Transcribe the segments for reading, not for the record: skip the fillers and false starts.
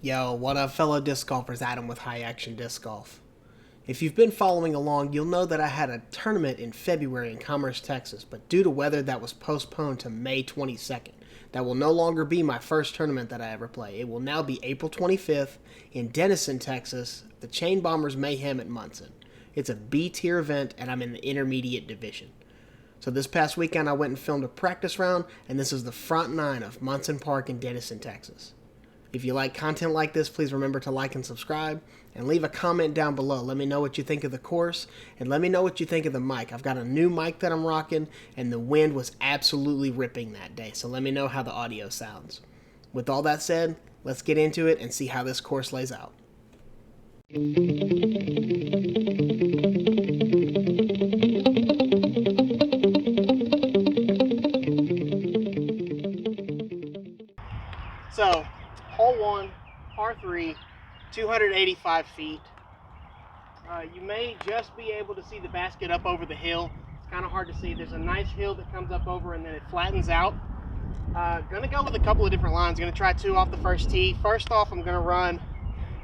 Yo, what up fellow disc golfers, Adam with High Action Disc Golf. If you've been following along, you'll know that I had a tournament in February in Commerce, Texas, but due to weather that was postponed to May 22nd. That will no longer be my first tournament that I ever play. It will now be April 25th in Denison, Texas, the Chain Bombers Mayhem at Munson. It's a B-tier event and I'm in the intermediate division. So this past weekend I went and filmed a practice round, and this is the front nine of Munson Park in Denison, Texas. If you like content like this, please remember to like and subscribe, and leave a comment down below. Let me know what you think of the course, and let me know what you think of the mic. I've got a new mic that I'm rocking, and the wind was absolutely ripping that day, so let me know how the audio sounds. With all that said, let's get into it and see how this course lays out. So, hole 1, par 3, 285 feet. You may just be able to see the basket up over the hill. It's kind of hard to see. There's a nice hill that comes up over and then it flattens out. Gonna go with a couple of different lines. Gonna try 2 off the first tee. First off, I'm gonna run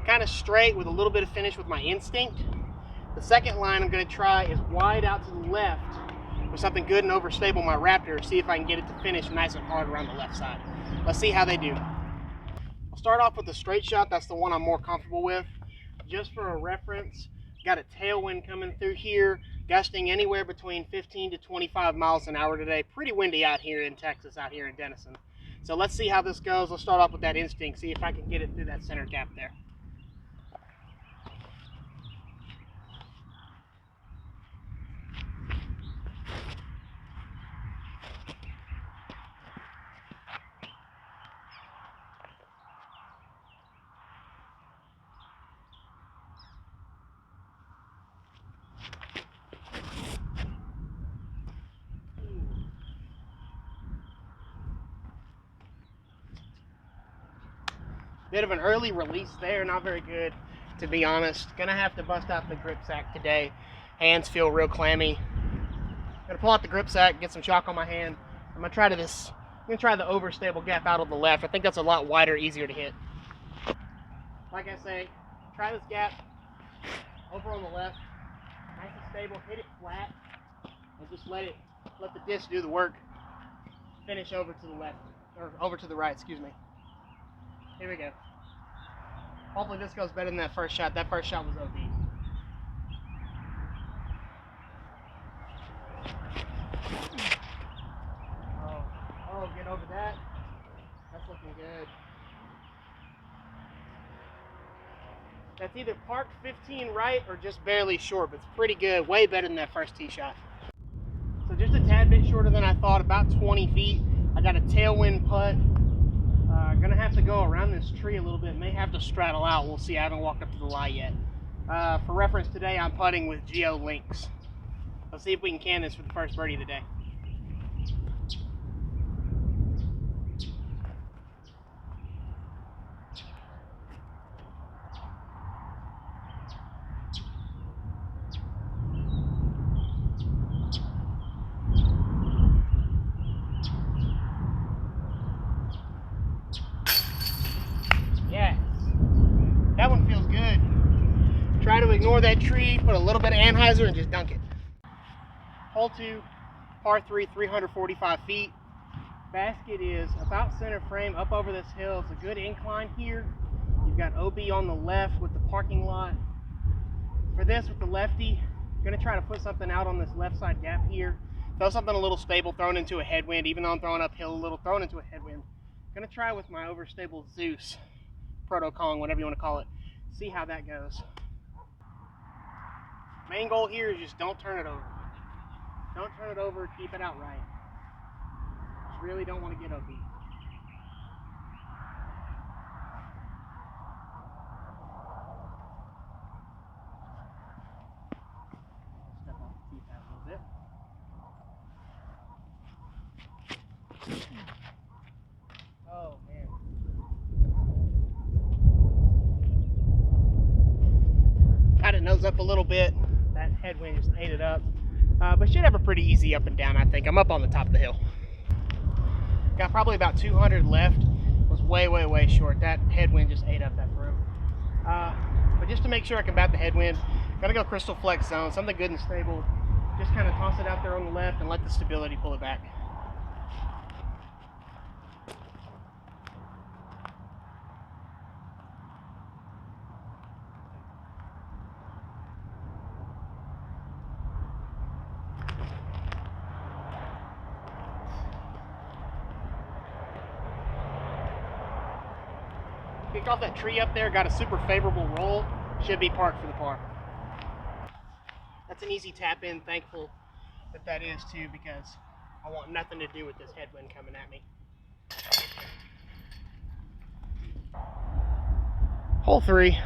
kind of straight with a little bit of finish with my instinct. The second line I'm gonna try is wide out to the left with something good and overstable, my Raptor. See if I can get it to finish nice and hard around the left side. Let's see how they do. I'll start off with the straight shot. That's the one I'm more comfortable with. Just for a reference, got a tailwind coming through here, gusting anywhere between 15 to 25 miles an hour today. Pretty windy out here in Texas, out here in Denison. So let's see how this goes. Let's start off with that instinct, see if I can get it through that center gap there. Bit of an early release there, not very good, to be honest. Gonna have to bust out the grip sack today. Hands feel real clammy. Gonna pull out the grip sack, get some shock on my hand. I'm gonna try the overstable gap out on the left. I think that's a lot wider, easier to hit. Like I say, try this gap over on the left. Nice and stable, hit it flat, and just let the disc do the work. Finish over to the left, or over to the right, excuse me. Here we go. Hopefully this goes better than that first shot. That first shot was OD. Oh, get over that. That's looking good. That's either parked 15 right or just barely short, but it's pretty good. Way better than that first tee shot. So just a tad bit shorter than I thought, about 20 feet. I got a tailwind putt. Gonna have to go around this tree a little bit. May have to straddle out. We'll see. I haven't walked up to the lie yet. For reference today, I'm putting with Geo Links. Let's see if we can this for the first birdie of the day. That one feels good. Try to ignore that tree, put a little bit of anhyzer and just dunk it. Hole 2, par 3, 345 feet. Basket is about center frame up over this hill. It's a good incline here. You've got OB on the left with the parking lot. For this with the lefty, I'm gonna try to put something out on this left side gap here. Throw something a little stable, thrown into a headwind, even though I'm throwing uphill a little, thrown into a headwind. I'm gonna try with my overstable Zeus. Proto Kong, whatever you want to call it. See how that goes. Main goal here is just don't turn it over. Don't turn it over, keep it out right. Just really don't want to get OB. Step off the tee pad a little bit. Oh man. Got it nose up a little bit. That headwind just ate it up. But should have a pretty easy up and down, I think. I'm up on the top of the hill. Got probably about 200 left. Was way short. That headwind just ate up that throw. But just to make sure I can bat the headwind, gotta go crystal flex zone, something good and stable. Just kind of toss it out there on the left and let the stability pull it back. Kicked off that tree up there, got a super favorable roll. Should be parked for the par. That's an easy tap in, thankful that is too, because I want nothing to do with this headwind coming at me. Hole 3,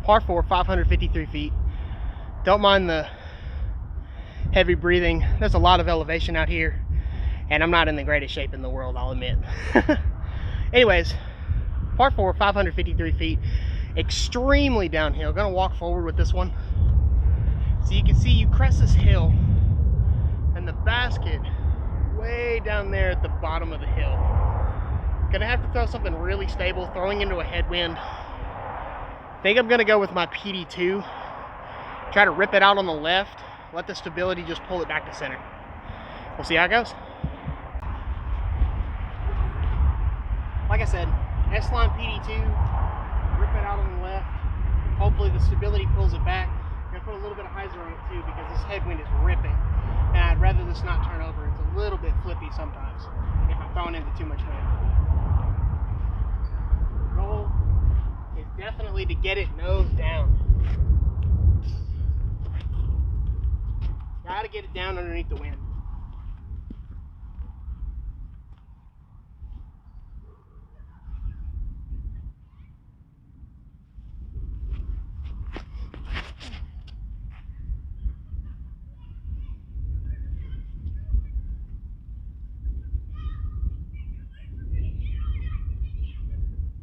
par 4, 553 feet. Don't mind the heavy breathing. There's a lot of elevation out here, and I'm not in the greatest shape in the world, I'll admit. Anyways, par 4, 553 feet, extremely downhill. Gonna walk forward with this one. So you can see you crest this hill, and the basket way down there at the bottom of the hill. Gonna have to throw something really stable, throwing into a headwind. Think I'm gonna go with my PD2. Try to rip it out on the left, let the stability just pull it back to center. We'll see how it goes. Like I said, S-line PD2, rip it out on the left. Hopefully the stability pulls it back. I'm gonna put a little bit of hyzer on it too, because this headwind is ripping. And I'd rather this not turn over. It's a little bit flippy sometimes if I'm throwing into too much wind. Goal is definitely to get it nose down. Gotta get it down underneath the wind.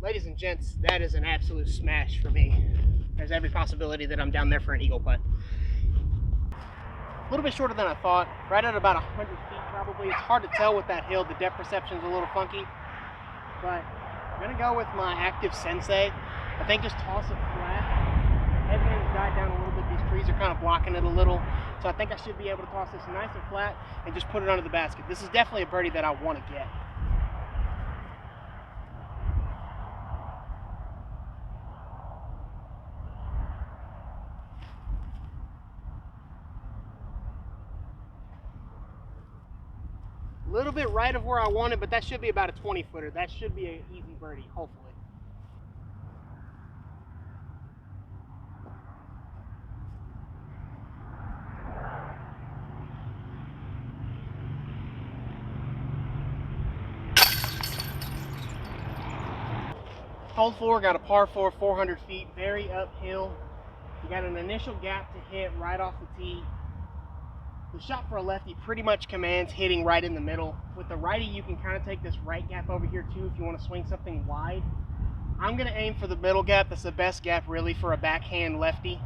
Ladies and gents, that is an absolute smash for me. There's every possibility that I'm down there for an eagle putt. A little bit shorter than I thought, right at about 100 feet probably. It's hard to tell with that hill, the depth perception's a little funky, but I'm gonna go with my active sensei. I think just toss it flat. Headwind's died down a little bit, these trees are kind of blocking it a little, so I think I should be able to toss this nice and flat and just put it under the basket. This is definitely a birdie that I want to get. A little bit right of where I want it, but that should be about a 20-footer. That should be an easy birdie, hopefully. Hole 4, got a par 4, 400 feet, very uphill. You got an initial gap to hit right off the tee. The shot for a lefty pretty much commands hitting right in the middle. With the righty, you can kind of take this right gap over here too if you want to swing something wide. I'm going to aim for the middle gap. That's the best gap really for a backhand lefty.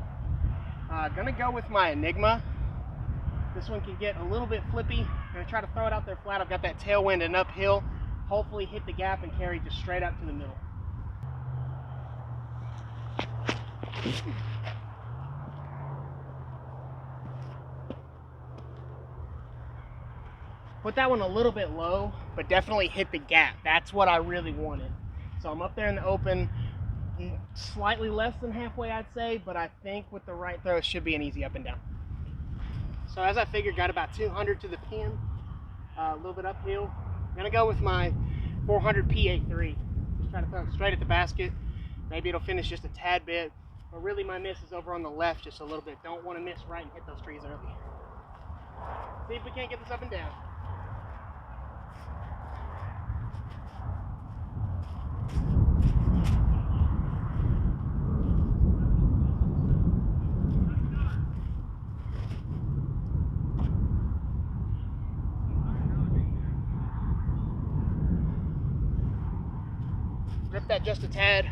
Going to go with my Enigma. This one can get a little bit flippy. Going to try to throw it out there flat. I've got that tailwind and uphill. Hopefully hit the gap and carry just straight up to the middle. Put that one a little bit low, but definitely hit the gap. That's what I really wanted. So I'm up there in the open, slightly less than halfway I'd say, but I think with the right throw it should be an easy up and down. So as I figured, got about 200 to the pin, a little bit uphill. I'm gonna go with my 400 P83. Just try to throw it straight at the basket. Maybe it'll finish just a tad bit, but really my miss is over on the left just a little bit. Don't want to miss right and hit those trees early. See if we can't get this up and down. Rip that just a tad.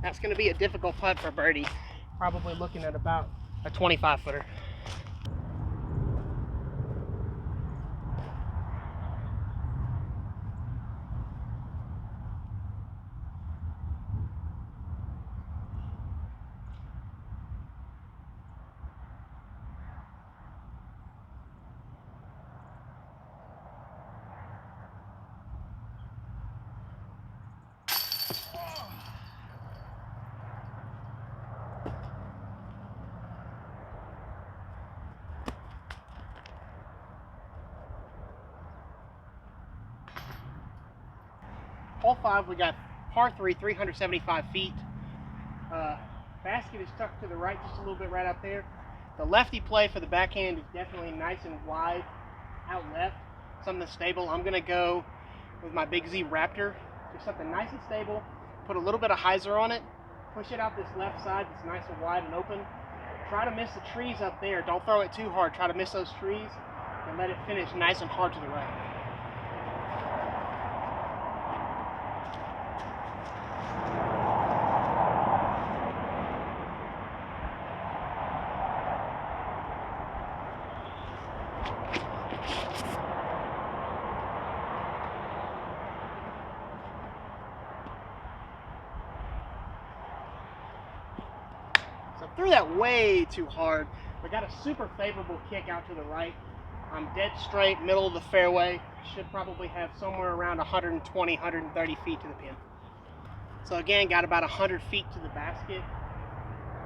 That's going to be a difficult putt for birdie. Probably looking at about a 25-footer. Hole 5, we got par 3, 375 feet. Basket is tucked to the right just a little bit right out there. The lefty play for the backhand is definitely nice and wide out left, something stable. I'm going to go with my Big Z Raptor, just something nice and stable. Put a little bit of hyzer on it, push it out this left side that's nice and wide and open. Try to miss the trees up there. Don't throw it too hard. Try to miss those trees and let it finish nice and hard to the right. So threw that way too hard. We got a super favorable kick out to the right. I'm dead straight, middle of the fairway. Should probably have somewhere around 120, 130 feet to the pin. So again, got about 100 feet to the basket.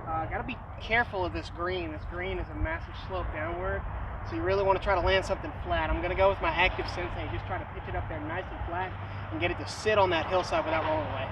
Got to be careful of this green. This green is a massive slope downward, so you really want to try to land something flat. I'm going to go with my Active Sensei, just try to pitch it up there nice and flat and get it to sit on that hillside without rolling away.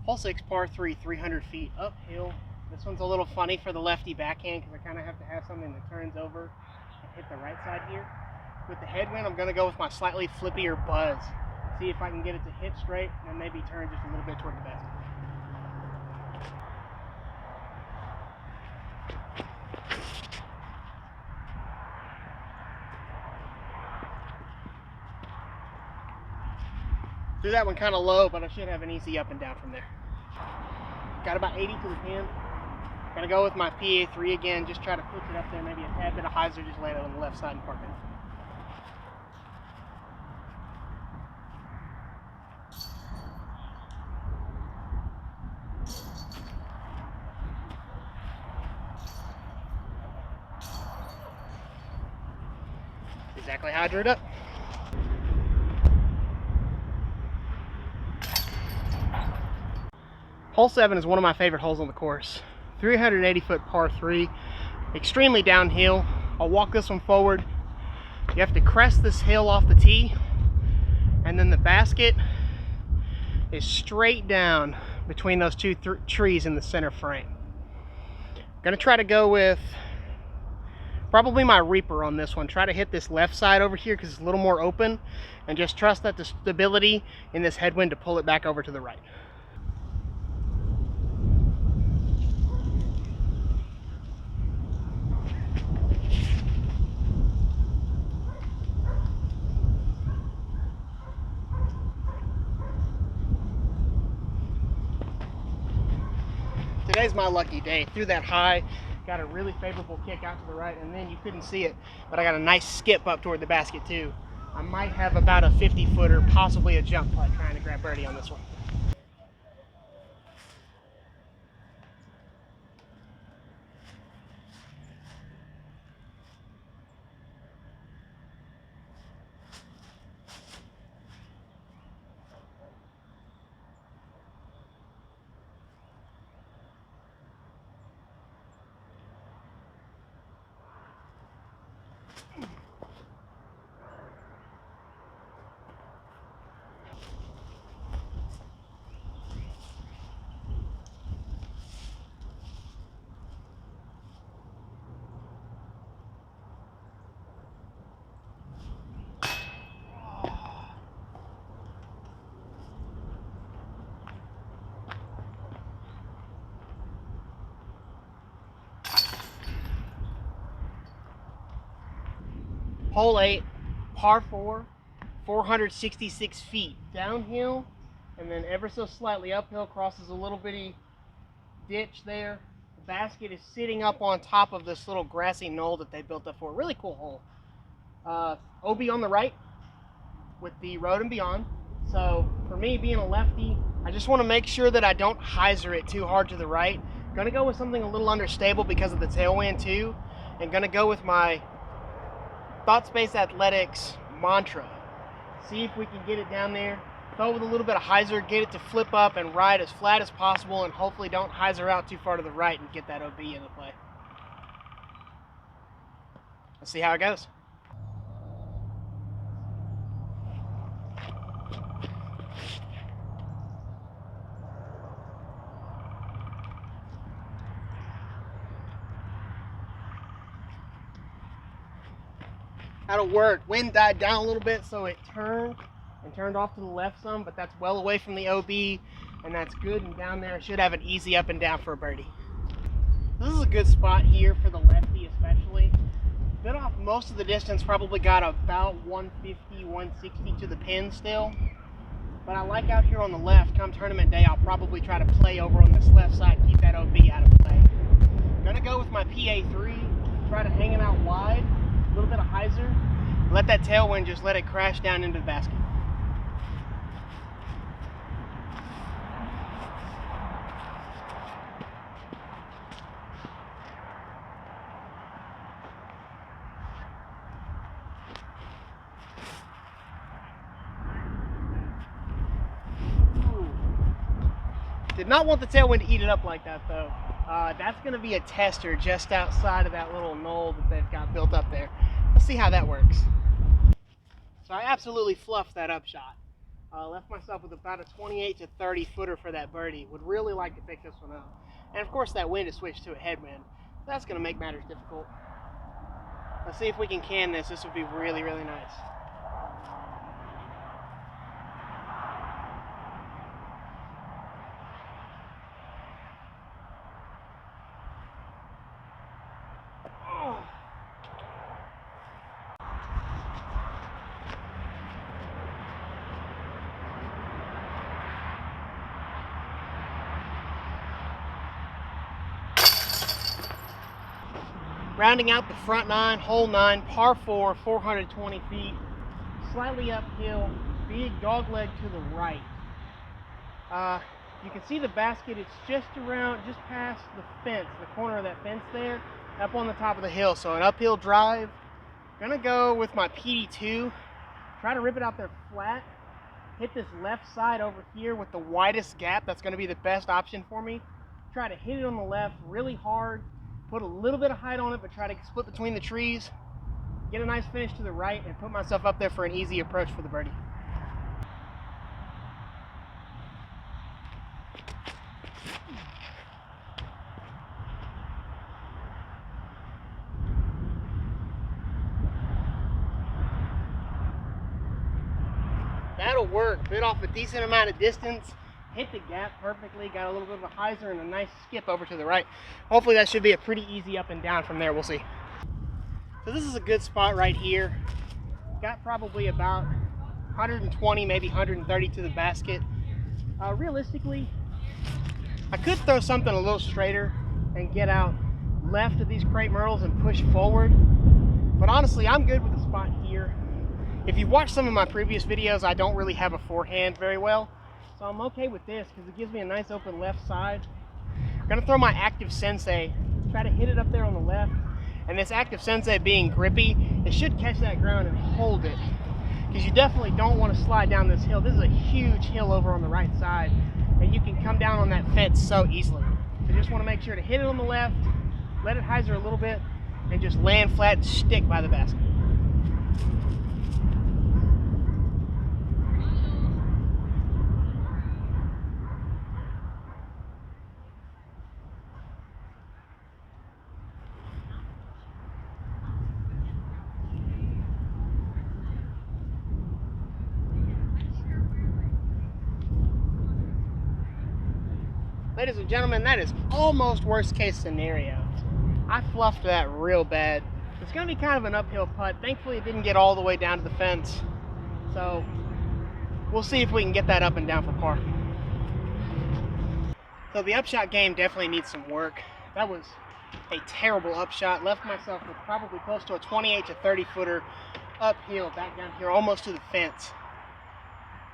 Hole 6, par 3, 300 feet uphill. This one's a little funny for the lefty backhand because I kind of have to have something that turns over and hit the right side here. With the headwind, I'm going to go with my slightly flippier Buzz. See if I can get it to hit straight and maybe turn just a little bit toward the basket. Threw that one kind of low, but I should have an easy up and down from there. Got about 80 to the pin. Gonna go with my PA3 again, just try to pitch it up there, maybe a tad bit of hyzer, just land it on the left side and park it. Exactly how I drew it up. Hole 7 is one of my favorite holes on the course. 380 foot par 3, extremely downhill. I'll walk this one forward. You have to crest this hill off the tee, and then the basket is straight down between those two trees in the center frame. I'm gonna try to go with probably my Reaper on this one. Try to hit this left side over here because it's a little more open, and just trust that the stability in this headwind to pull it back over to the right. Today's my lucky day. Threw that high, got a really favorable kick out to the right, and then you couldn't see it, but I got a nice skip up toward the basket too. I might have about a 50-footer, possibly a jump putt, trying to grab birdie on this one. Hole 8, par 4, 466 feet downhill, and then ever so slightly uphill, crosses a little bitty ditch there. The basket is sitting up on top of this little grassy knoll that they built up for. Really cool hole. OB on the right. with the Road and Beyond. So for me, being a lefty, I just want to make sure that I don't hyzer it too hard to the right. Gonna go with something a little understable because of the tailwind too, and gonna go with my Thought Space Athletics mantra. See if we can get it down there. Throw with a little bit of hyzer, get it to flip up and ride as flat as possible, and hopefully don't hyzer out too far to the right and get that OB into play. Let's see how it goes. That'll work. Wind died down a little bit, so it turned off to the left some, but that's well away from the OB, and that's good. And down there, I should have an easy up and down for a birdie. This is a good spot here for the lefty, especially. Bit off most of the distance, probably got about 150, 160 to the pin still. But I like out here on the left. Come tournament day, I'll probably try to play over on this left side, keep that OB out of play. Gonna go with my PA3, try to hang it out wide. A little bit of hyzer, let that tailwind just let it crash down into the basket. Did not want the tailwind to eat it up like that though. That's going to be a tester just outside of that little knoll that they've got built up there. Let's see how that works. So I absolutely fluffed that upshot. Left myself with about a 28 to 30 footer for that birdie. Would really like to pick this one up. And of course that wind has switched to a headwind. That's going to make matters difficult. Let's see if we can this. This would be really, really nice. Rounding out the front nine, hole 9, par 4, 420 feet, slightly uphill, big dog leg to the right. You can see the basket, it's just past the fence, the corner of that fence there, up on the top of the hill. So an uphill drive. Gonna go with my PD2, try to rip it out there flat, hit this left side over here with the widest gap. That's gonna be the best option for me. Try to hit it on the left really hard. Put a little bit of height on it, but try to split between the trees, get a nice finish to the right, and put myself up there for an easy approach for the birdie. That'll work. Bit off a decent amount of distance. Hit the gap perfectly, got a little bit of a hyzer and a nice skip over to the right. Hopefully that should be a pretty easy up and down from there, we'll see. So this is a good spot right here. Got probably about 120, maybe 130 to the basket. Realistically, I could throw something a little straighter and get out left of these crepe myrtles and push forward. But honestly, I'm good with the spot here. If you've watched some of my previous videos, I don't really have a forehand very well. So I'm okay with this because it gives me a nice open left side. I'm gonna throw my Active Sensei, try to hit it up there on the left. And this Active Sensei being grippy, it should catch that ground and hold it. Because you definitely don't want to slide down this hill. This is a huge hill over on the right side. And you can come down on that fence so easily. So just want to make sure to hit it on the left, let it hyzer a little bit, and just land flat and stick by the basket. Ladies and gentlemen, that is almost worst case scenario. I fluffed that real bad. It's going to be kind of an uphill putt. Thankfully, it didn't get all the way down to the fence. So we'll see if we can get that up and down for par. So the upshot game definitely needs some work. That was a terrible upshot. Left myself with probably close to a 28 to 30 footer uphill, back down here, almost to the fence.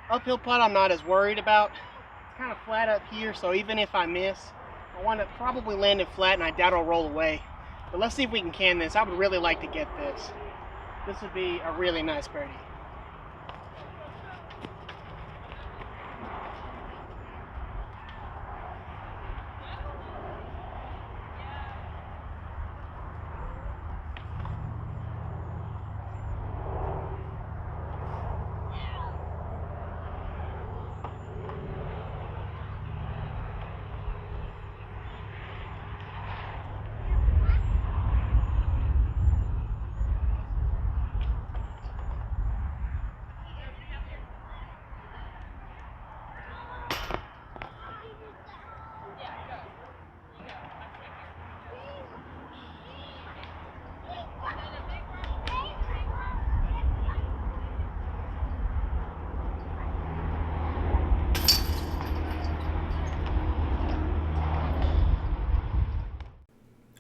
Uphill putt I'm not as worried about. It's kind of flat up here, so even if I miss, I want to probably land it flat, and I doubt it'll roll away. But let's see if we can this. I would really like to get this. This would be a really nice birdie.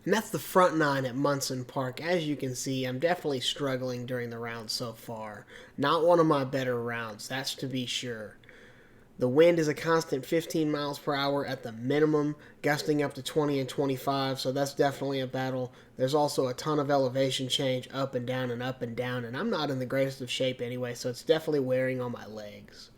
And that's the front nine at Munson Park. As you can see, I'm definitely struggling during the round so far. Not one of my better rounds, that's to be sure. The wind is a constant 15 miles per hour at the minimum, gusting up to 20 and 25, so that's definitely a battle. There's also a ton of elevation change up and down and up and down, and I'm not in the greatest of shape anyway, so it's definitely wearing on my legs.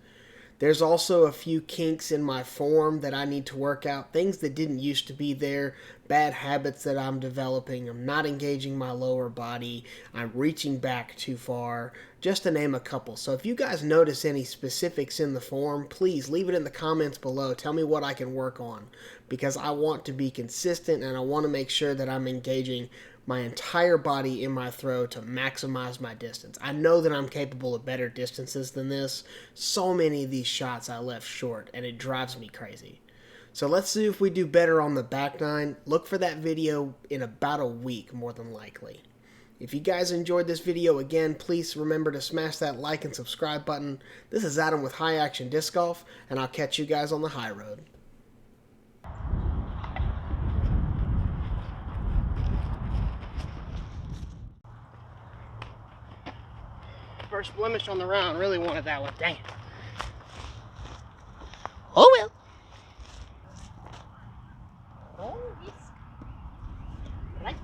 There's also a few kinks in my form that I need to work out, things that didn't used to be there, bad habits that I'm developing. I'm not engaging my lower body. I'm reaching back too far, just to name a couple. So if you guys notice any specifics in the form, please leave it in the comments below. Tell me what I can work on, because I want to be consistent and I want to make sure that I'm engaging my entire body in my throw to maximize my distance. I know that I'm capable of better distances than this. So many of these shots I left short, and it drives me crazy. So let's see if we do better on the back nine. Look for that video in about a week, more than likely. If you guys enjoyed this video, again, please remember to smash that like and subscribe button. This is Adam with High Action Disc Golf, and I'll catch you guys on the high road. First blemish on the round. Really wanted that one. Dang it. Oh well. Oh, yes. Right.